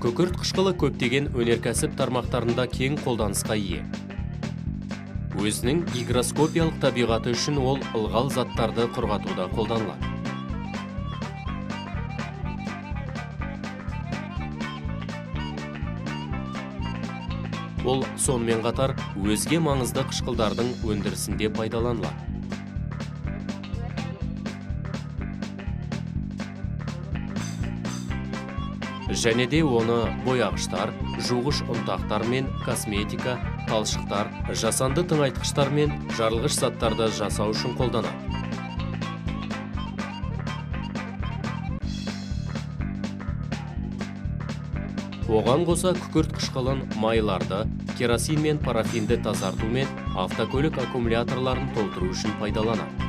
Күкірт қышқылы көптеген өнеркәсіп тармақтарында кең қолданысқа ие. Өзінің гигроскопиялық табиғаты үшін ол ылғал заттарды құрғатуда қолданылады. Ол сонымен қатар өзге маңызды қышқылдардың өндірісінде пайдаланылады. Және де оны бояғыштар, жуғыш ұнтақтар мен косметика, талшықтар, жасанды тыңайтқыштар мен жарылғыш заттарды жасау үшін қолданады. Оған қоса күкірт қышқылын майларды, керосин мен парафинді тазарту мен автокөлік аккумуляторларын толтыру үшін пайдаланады.